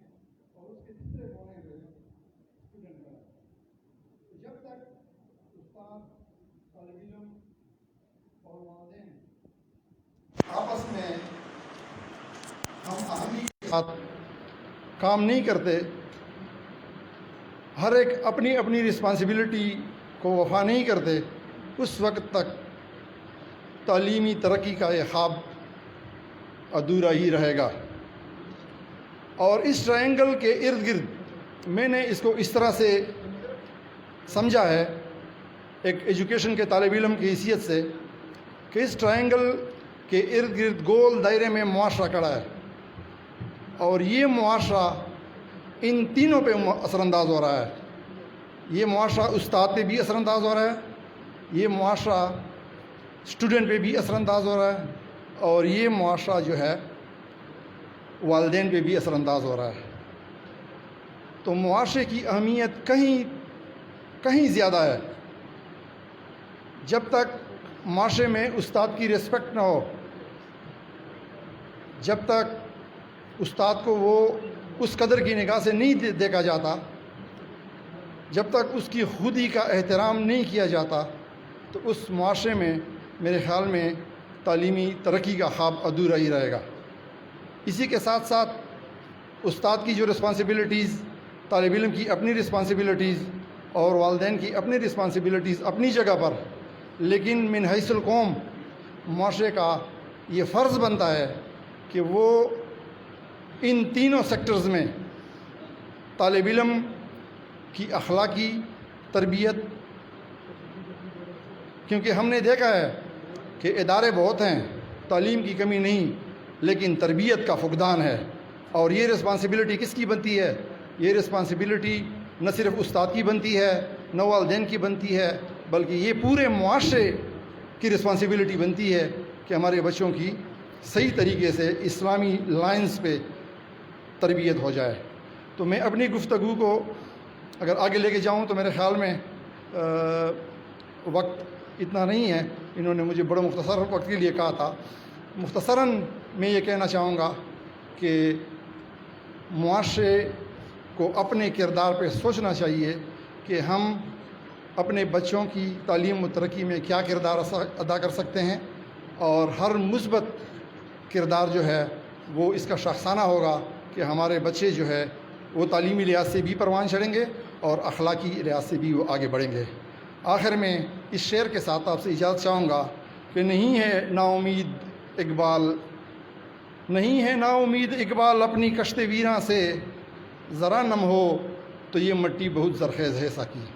तालिब इल्म और वालिदैन आपस में हम अहमी के साथ काम नहीं करते, हर एक अपनी अपनी रिस्पॉन्सिबिलिटी को वफा नहीं करते, उस वक्त तक तालीमी तरक्की का ये ख्वाब अधूरा ही रहेगा। और इस ट्रायंगल के इर्द गिर्द मैंने इसको इस तरह से समझा है एक एजुकेशन के तालिब इल्म की हैसियत से कि इस ट्रायंगल के इर्द गिर्द गोल दायरे में मुआशरा खड़ा है और ये मुआशरा इन तीनों पे असरअंदाज हो रहा है। ये मुआशरा उस्ताद पे भी असरअंदाज हो रहा है, ये मुआशरा स्टूडेंट पे भी असरअंदाज हो रहा है और ये मुआशरा जो है वालिदैन पे भी असरअंदाज हो रहा है। तो मुआशरे की अहमियत कहीं कहीं ज़्यादा है। जब तक माशरे में उस्ताद की रिस्पेक्ट ना हो, जब तक उस्ताद को वो उस कदर की निगाह से नहीं देखा जाता, जब तक उसकी खुदी का एहतराम नहीं किया जाता, तो उस मुआशरे में मेरे ख़्याल में तालीमी तरक्की का ख्वाब अधूरा ही रहेगा। इसी के साथ साथ उस्ताद की जो रिस्पॉन्सिबिलिटीज़, तालिब इल्म की अपनी रिस्पॉन्सिबिलिटीज़ और वालिदैन की अपनी रिस्पॉन्सिबिलिटीज़ अपनी जगह पर, लेकिन मिन हैसुल कौम मुआशरे का ये फ़र्ज़ बनता है कि वो इन तीनों सेक्टर्स में तालिब इल्म की अखलाकी तरबियत, क्योंकि हमने देखा है कि इदारे बहुत हैं, तालीम की कमी नहीं, लेकिन तरबियत का फुकदान है। और ये रिस्पॉन्सिबिलिटी किसकी बनती है? ये रिस्पॉन्सिबिलिटी न सिर्फ उस्ताद की बनती है, न वालिदैन की बनती है, बल्कि ये पूरे मुआशरे की रिस्पॉन्सिबिलिटी बनती है कि हमारे बच्चों की सही तरीके से इस्लामी लाइन्स पे तरबियत हो जाए। तो मैं अपनी गुफ्तगू को अगर आगे लेके जाऊँ तो मेरे ख़्याल में वक्त इतना नहीं है, इन्होंने मुझे बड़ा मुख्तसर वक्त के लिए कहा था। मुख्तसरन मैं ये कहना चाहूँगा कि मुआशरे को अपने किरदार पे सोचना चाहिए कि हम अपने बच्चों की तालीम व तरक्की में क्या किरदार अदा कर सकते हैं, और हर मुस्बत किरदार जो है वो इसका शाखसाना होगा कि हमारे बच्चे जो है वो तालीमी लिहाज से भी परवान चढ़ेंगे और अखलाकी लिहाज से भी वो आगे बढ़ेंगे। आखिर में इस शेर के साथ आपसे इजाज़त चाहूँगा कि नहीं है नाउमीद इकबाल, नहीं है नाउमीद इकबाल अपनी कश्ते वीरां से, ज़रा नम हो तो ये मट्टी बहुत ज़रख़ेज़ है साकी।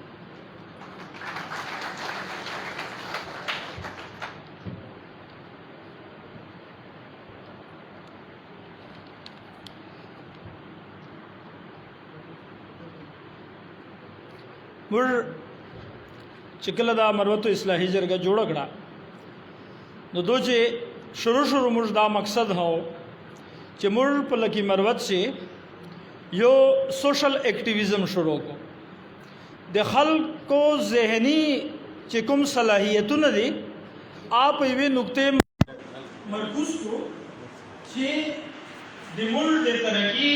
मुर चिकलदा मरवत इस्लाही जरगा जोड़कड़ा न दोचे शुरू मुर्दा मकसद हो कि मुर पलकी मरवत से यो सोशल एक्टिविज़म शुरू को दखल को जहनी चिकुम सलाहियतों न दी आप ये नुक्ते मरकूज को चे दिमुल दे तरक्की,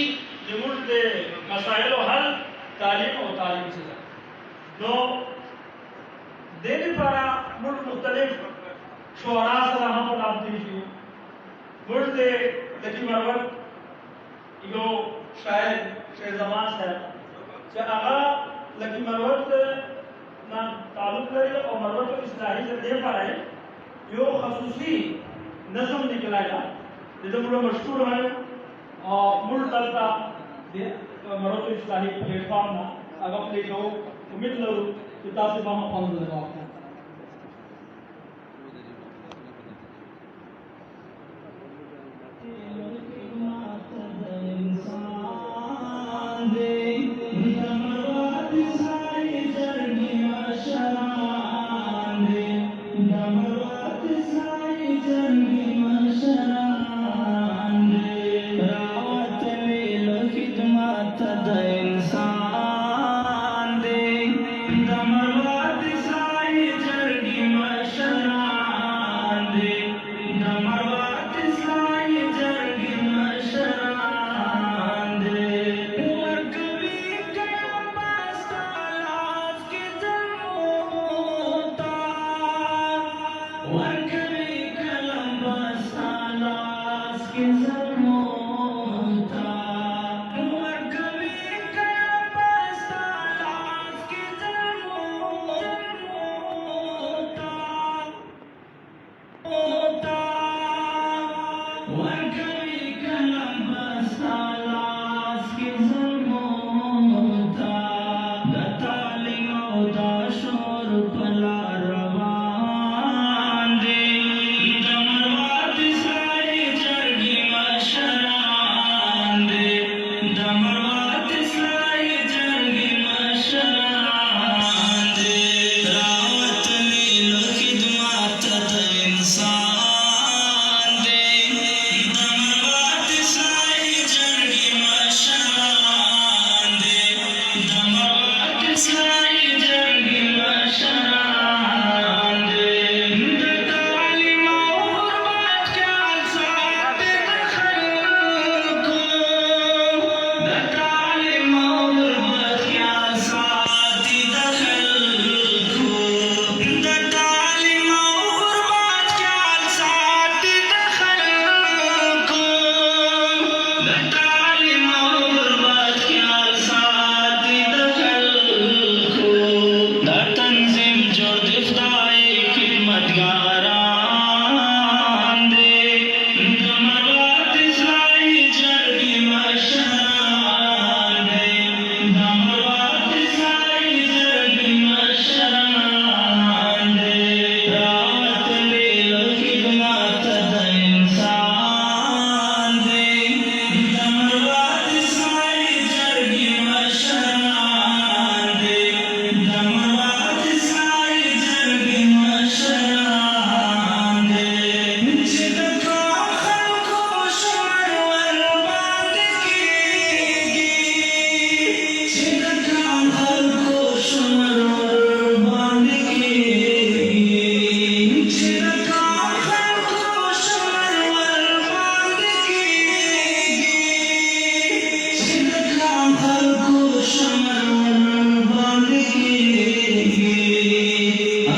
दिमुल दे मसाइल हल तालीम और तालीम से तो देने पारा मुल्क मुख्तलिफ शुअरा से हम पर आप दीजिए मुल्क दे लकी मरवत यो शायद शेर ज़मान है कि आगा लकी मरवत ना ताल्लुक करे और मरवत इस्लाही से दे पारा है यो खसूसी नज़म निकलाएगा जिसे मुल्क मशहूर है और मुल्क तलता मरवत इस्लाही प्लेटफॉर्म ना अगर प्ले जो उम्मीद लो कि तासे वहाँ फंड लगाओ। इंसान दे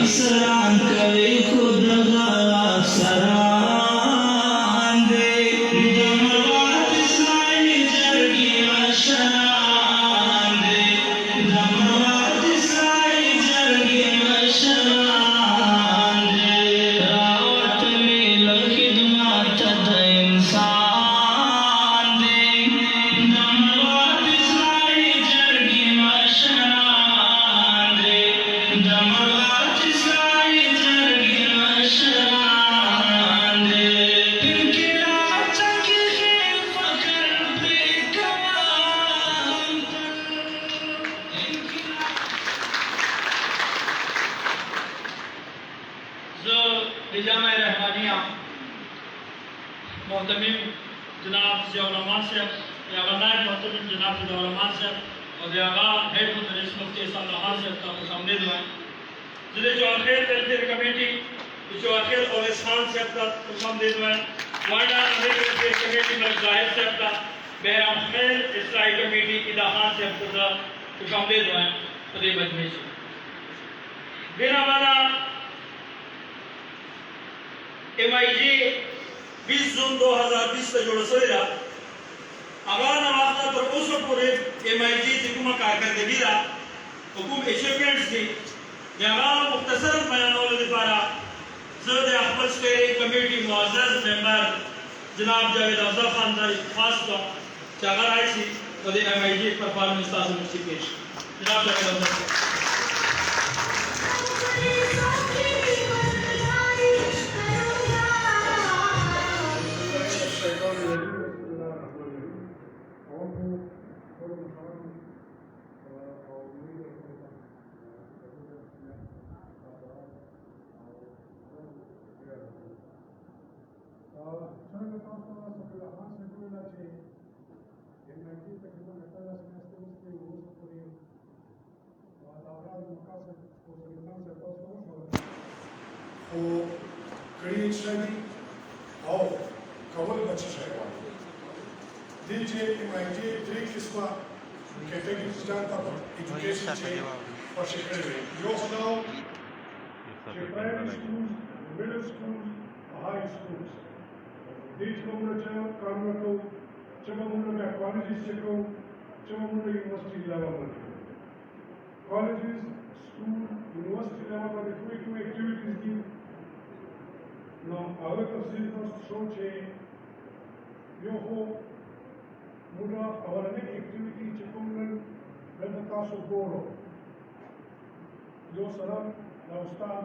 मसरान कवे खुद सरान दे दमवात साई जरगी मशरान दे दमवात साई जरगी मशरान दे रावत में लखिदमत द इंसान दे दमवात साई जरगी मशरान दे दमवात साई जरगी मशरान दे इनकिलाब चकी खेल फकर पे कमान जो निजाम रहमानिया मोहतमिम जनाब ज़ियाउर-रहमान साहब या नायब मोहतमिम जनाब ज़ियाउर-रहमान साहब और यागा हेड मुदरिस मुफ्ती साहब का खुशामदीद हुआ जिले जो आखिर वेलफेयर कमेटी जो आखिर ओवैस खान साहब का खुशामदीद हुआ वाडा वेलफेयर कमेटी मलिक जाहिर साहब का बहराम खैर इस्लाही कमेटी इदा खान साहब का खुशामदीद हुआ खुदे मजमे से मेरा वाला MIG 20 जून 2020 से जोड़ सोएगा अगर नवाज़ पर उस पूरे MIG जिकुमा कारकर्दगी रा हुकुम अचीवमेंट्स थी यहाँ मुख्तसर बयानों द्वारा ज़द अहमद स्टेयरिंग कमेटी मुअज़्ज़ज़ मेंबर जनाब जावेद अफजल खान का खास का चागर आई थी तो MIG परफॉर्मेंस ताज़ मुझसे पेश जनाब जावेद अफजल कड़ी स्टडी और कवल बच्चे शेरवान दीजिए MIG 3 किस्मा कैटेगरी स्टार्ट अप एजुकेशन से और शिक्षण में जो सुनाओ कि primary school middle school high school these को मुझे काम को जब मुझे कॉलेजेस से को जब मुझे यूनिवर्सिटी लेवल पर कॉलेजेस स्कूल यूनिवर्सिटी लेवल पर कोई एक्टिविटीज की No, other constituents show change. Yoho, Muda, our next activity, Chikungan, Vedakaso Goro. Yo Salam, Laustan,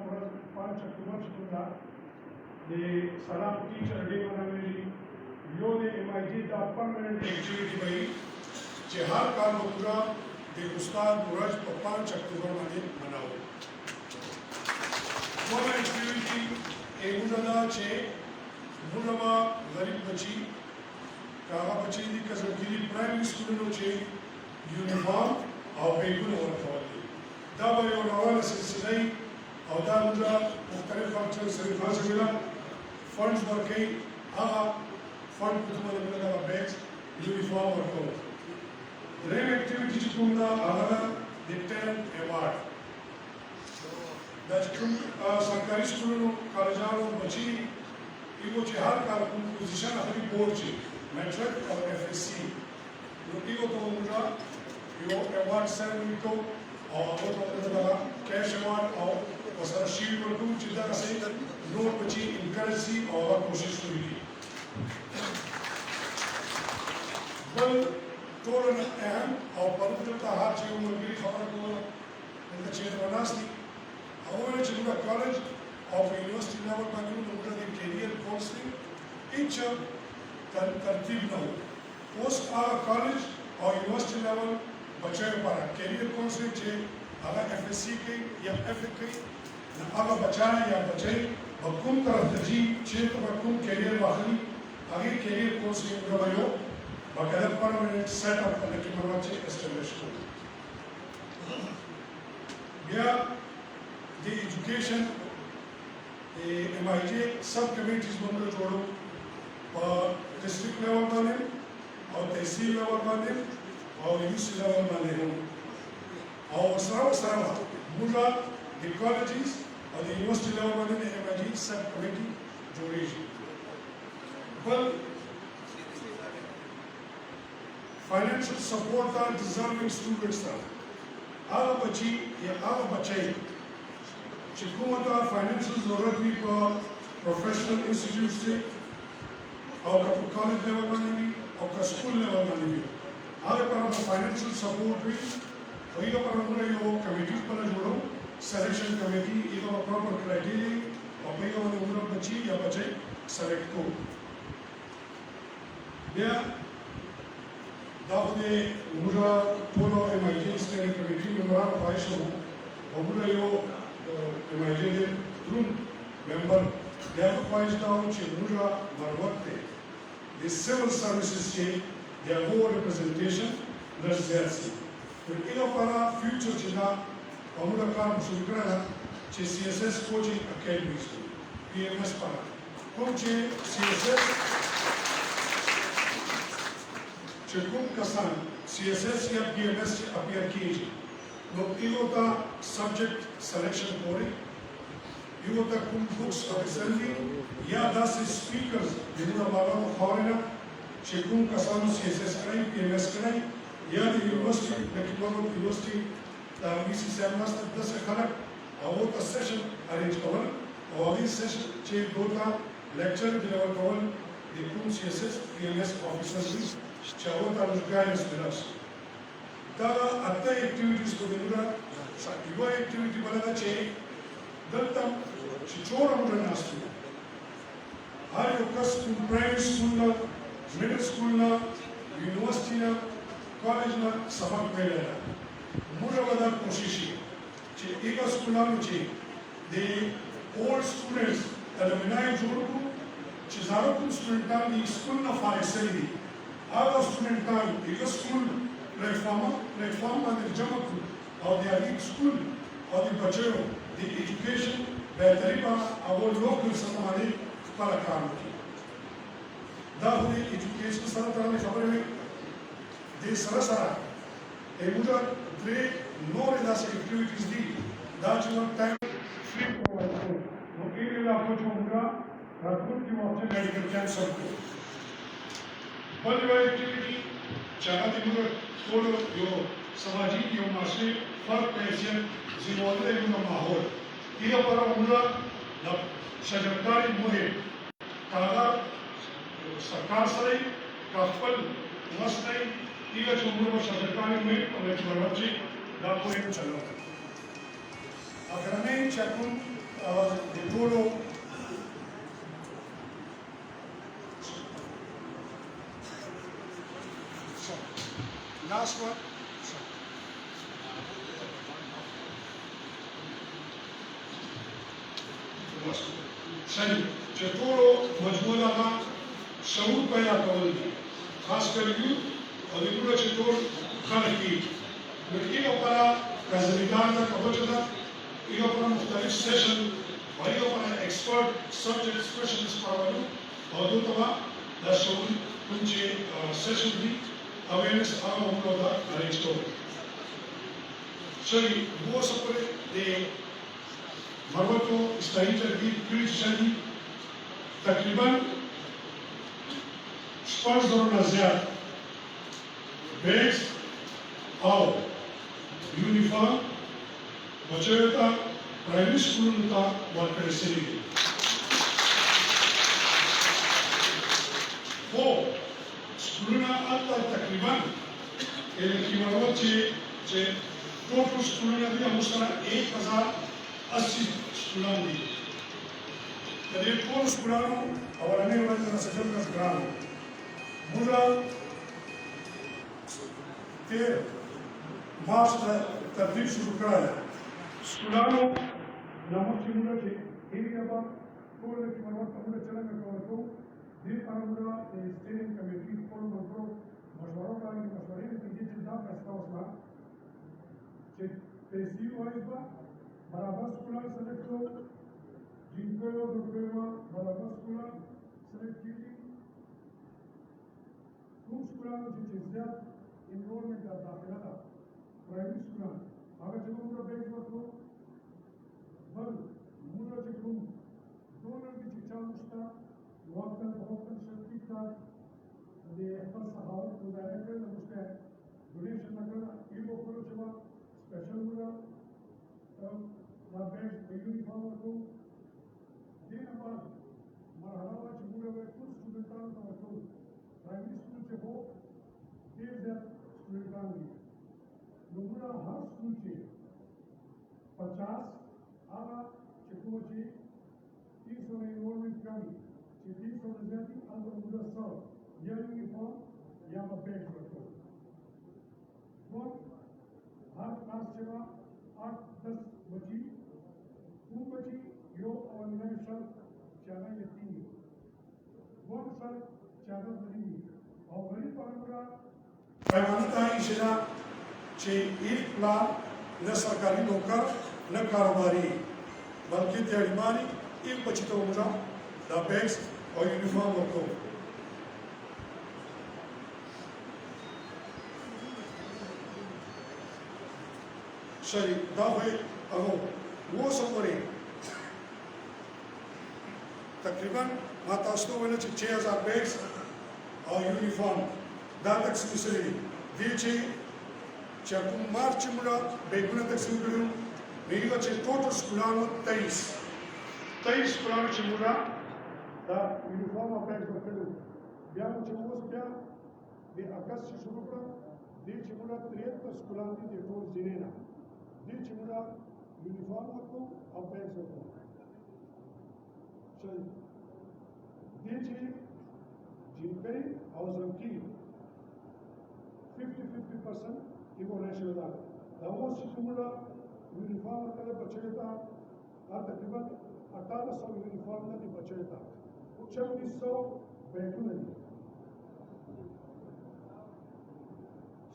Pancha Kumachikunda, the Salam teacher, Devanamiri, Yo the MIG, the permanent activity by Jihar Kalmukura, the Ustad Muraj, Pancha Kumani, Manao. One activity. एगुना चे मुनमा गरीब बच्ची कागा बच्ची दी कसरगिरी primary school no चे uniform और बेगुन और फवाली दाबा यो नवाला सिलसिलाई और दा मुझा मुख्तलिफ फंक्शन सरीफा से मिला फंड्स वर्कई आगा फंड कुतुमा मिला दा बैग्स यूनिफॉर्म और को रेम एक्टिविटी चिकुंदा आगा डिटेल अवार्ड सरकारी स्कूलों कॉलेजों बच्ची इनको हर कारकुन पोजीशन अपनी बोर्ड से मैट्रिक और FSC लोगों को तो मुझा यो अवार्ड सेरेमनी को और वो तो मुझा कैश अवार्ड और सारा शील्ड और कुछ चीज़ें का सही नोट बच्ची इंकरेजी और कोशिश हुई बल तोड़न अहम और परंपरा हाथ चीज़ों में भी खबर को इनका चीज़ बनाती However, Chiluka College of University level Bangalore the career counseling each tartib na ho post college or university level बच्चे para career counseling che aga FSC ke ya FA ke na aga बच्चा या बच्चे बकुम तरफ दजी che तो बकुम career वाली आगे career counseling करवायो बकायदा permanent setup करने की मरवाचे establish को या the education MIG सब कमेटीज बनकर जोड़ो डिस्ट्रिक्ट लेवल माने और तहसील लेवल माने और यूसी लेवल माने हो और सराव मुझा the colleges O the university level باندې د MIG سب کمیټي جوړیږي. بل فاینانشل سپورټ ته ډیزروینګ سټوډنټس ته هغه بچي یا هغه بچی چې کومه ته فاینانشل ضرورت وي په پروفیشنل انسټیټیوټس کې او که په کالج لیول باندې وي او که سکول لیول باندې وي هغه پر فاینانشل سپورټ وي او هغه پر موږ یو کمیټي خپل جوړو سلیکشن کمیټي هغه پراپر کرایټیریا او په هغه باندې موږ بچي یا بچی سلیکټ کوو. بیا دا خو د موږ ټولو MIG سټیرینګ کمیټي ممبرانو خواهش وو او موږ یو MIG ډېر دروند ممبر د هغه خواهش دا و چې موږ هر وخت د سیول سروسز کې د هغو ریپرزنټیشن لږ زیات شي. نو دې لپاره فیوچر چې دا او موږ کار شروع کړی ده چې CSS کوچینګ اکیډمیز PMS لپاره کوم چې CSS چې کوم کسان CSS یا PMS چې اپیر کېږي نو هغو ته سبجیکټ سلیکشن پورې یو ته کوم بکس افیسر دي یا داسې سپیکرز د موږ باغانو خاورې نه چې کوم کسانو CSS کړی PMS کړی یا د یونیورسټي د کیپلانو یونیورسټي د VC صاحب ناسته داسې خلک هغو ته سیشن ارینج کول او هغې سیشن چې دوی ته لیکچر ډیلیور کول د کوم CSS PMS افیسرز دي چې هغو ته موږ ګایډنس ملو شي. دا اته اکټیویټیز په دې موږ یوه اکټیویټي بله ده چې دلته چې څومره موږ ناست یو هر یو کس کوم پرایمري سکول نه میډل سکول نه یونیورسټي نه کالج نه سبق ویلی ده موږ به دا کوشش وي چې هغه سکولانو چې د اولډ سټوډنټس الومنای جوړ کړو چې زاړه کوم سټوډنټان د سکول نه فارغ شوي دي هغه سټوډنټان هغه سکول پلیټفارم باندې جمع کړو او د هغې سکول او د بچیو د ایجوکیشن بهتري په هغو لوکل سطح باندې خپله کار وکړي. دا خو د ایجوکیشن سره تړلې خبرې وې. دې سره سره موږ درې نورې داسې اکټیویټیز دي دا چې موږ ټایم فري پرووایډ کوو. نو هغې علاقو چې موږ راتلونکي وخت کې میډیکل کیمپ سم کوو. بل یوه اکټیویټي چې هغه د موږ ټولو یو سماجي یو معاشري فرد په حیثیت زموږ د ماحول هغه لپاره موږ د شجرکاري مهم هغه سرکار سره که خپل وس دی هغه چې موږ شجرکاري مهم په وجه چې دا مهم چلو اخرنۍ چې کوم د ټولو last one صحیح چې ټولو مجموعه هغه شعور پیدا کول دي خاص کر یو او د ټولو چې ټول خلک دي نو هغې لپاره که زمیندار ته که بچو ته هغې لپاره مختلف سیشن او هغې لپاره ایکسپرټ سبجیکټ سپیشلیسټ راولو او دوی ته به دا شعور کوم چې سیشن دي awareness هغه موږ ته ارینج کوو. شوي وو څه پورې د مربوطو اصلاحي ترتیب کړي چې شوي تقریبا 6,000 نه زیات بیگز او یونیفارم بچیو ته پرایمري سکولونو ته ورکړل شوي دي. خو سکولونه هلته تقریبا کیمرو چې ټول سکولونه دي موږ سره 1080 سکولان دي. د دې ټولو سکولانو اولنۍ ورځ د سجل ګران موږ تېر مارچ ته ترتیب شروع کړی دی. سکولانو نه مخکې موږ چې هغې به ټول د کیمرو ته موږ څرنګه کول کوو دې لپاره موږ د سټیرینګ کمیټي خپلو ملګرو مشورو کړی د مشورې نتیجې چې دا فیصله وشوه چې پیسې وایز به برابر سکولان سلیکټ کوو جنکیو دورکیو به برابر سکولان سلیکټ کېږي. کوم سکولانو چې زیات انرولمنټ یا داخله ده پرایویټ سکولان هغه چې موږ بیګ ورکړو. بل کوم ډونر دي چې چا موږ ته وقتاً فوقتاً شرکت ته د خپل سخاوت مظاهره کړې ده، موږ ته ډونیشن وکړه. ای وکړو چې به سپیشل موږ دا بیګ په یونیفارم ورکوو. دې نه بعد مرحله وه چې موږ به ټول سټوډنټانو ته ورکوو. پرایمري سکول چې هو ډېر زیات سټوډنټان دي، نو موږ هر سکول کې 50 هغه چې کومه چې 300 نه انرولمنټ کمي چې 300 نه زیات دي هلته موږ څه یا یونیفارم یا به بیګ ورکوو. دوم هر کلاس چې به 8-10 بچي کوم بچي یو اولنی شرط چې هغه یتیم وي، دوم شرط چې هغه غریب وي، او غریب هغه موږ پیمانه ته ایښې ده چې هیڅ پلان نه سرکاري نوکر نه کاروباري بلکې دیاړیماني ایک بچی ته موږ دا بیګس او یونیفارم ورکوو. شری دا خو یې هغه اوس هم پورې تقریبا ما تاسو ته وویل چې 6000 بیګس او یونیفارم دا تقسیم شوي دي. دې چې کوم مارچ چې موږ بیګونه تقسیم کړي وو، نو هغه چې ټوټل سکولانو 23 سکولانو چې موږ دا یونیفارم او بیګ ورکړي وو. بیا مو چې اوس بیا د اګست چې شروع کړه، دې چې موږ 73 سکولان دي د ټول ضلع نه، دې چې موږ یونیفارم ورکوو او بیګ ورکوو. دې چې جنکۍ او زمکي 50-50% یو ریشیو ده. دا اوس چې موږ یونیفارم ورکړی بچیو ته، دا تقریبا 1800 یونیفارم نه دي بچیو ته، 2600 بیګونه دي.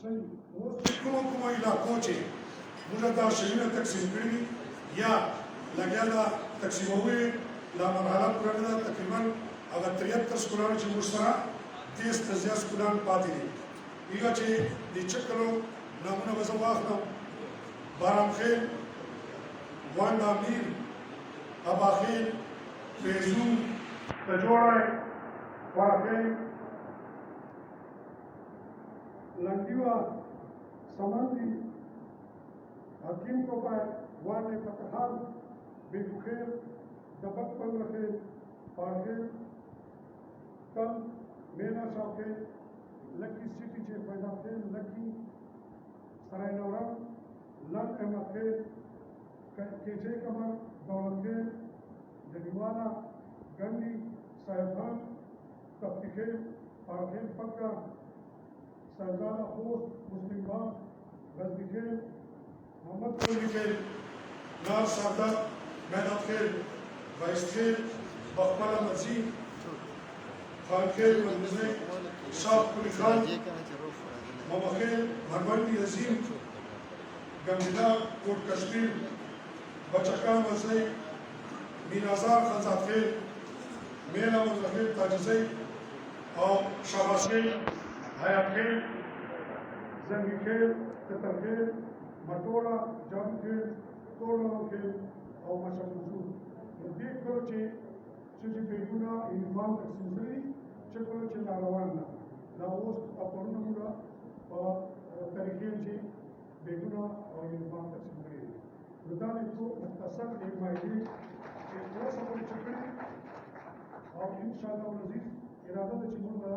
صحیح. اوس چې کومو علاقو چې موږ دا شیونه تقسیم کړي دي یا لګیا ده تقسیموي، دا مرحله پوره نه ده. تقریبا هغه 73 سکولانو چې موږ سره 30 نه زیات سکولان پاتې دي. هغه چې د چکلو نامونه به زه واخلم: بارامخیل، وانډ امیر، اباخیل، فیضون، تجوړی، خوارخیل، لنډیوه، سمندي، حکیم کوپای، وانډ فتحال، بیګوخیل، دبک پنګرخیل، پارخیل، کل، مینا شاوخیل، لکی سٹی چې پیدا خیل، لکی، سرای نورم، لنډ احمد خیل، کیچے کمر، دولت خیل، جنیوالا، گنڈی، صاحب خان، تفتی خیل، پارخیل پکا، سرزادہ خوست، مسلم باغ، غزنی خیل، محمد کولی خیل، نار سعادت، مینت خیل، بائیس خیل، بخمل مزید، خان خیل مندزے، شاپ کلی خان، ماما خیل، مرمندی عظیم، گمدینا، کوٹ کشمیر، بچکان مزے، مینازار خانزاد خیل، میلا مزرخیل تاجزے، اور شاباش خیل، حیات خیل، زنگی خیل، تتر خیل، مٹولا، جان خیل، تولا خیل، اور مشرق حضور. نو دې کلو چې بیګونه یونیفارم تقسیم شوي دي، چې کلو چې دا روان ده، دا اوس اپرونه موږ په طریقې چې بیګونه او یونیفارم تقسیم کړي دي. نو دا د څو مختصر یک مایلې چې اوس پورې چې کړي، او انشاءالله العزیز اراده ده چې موږ به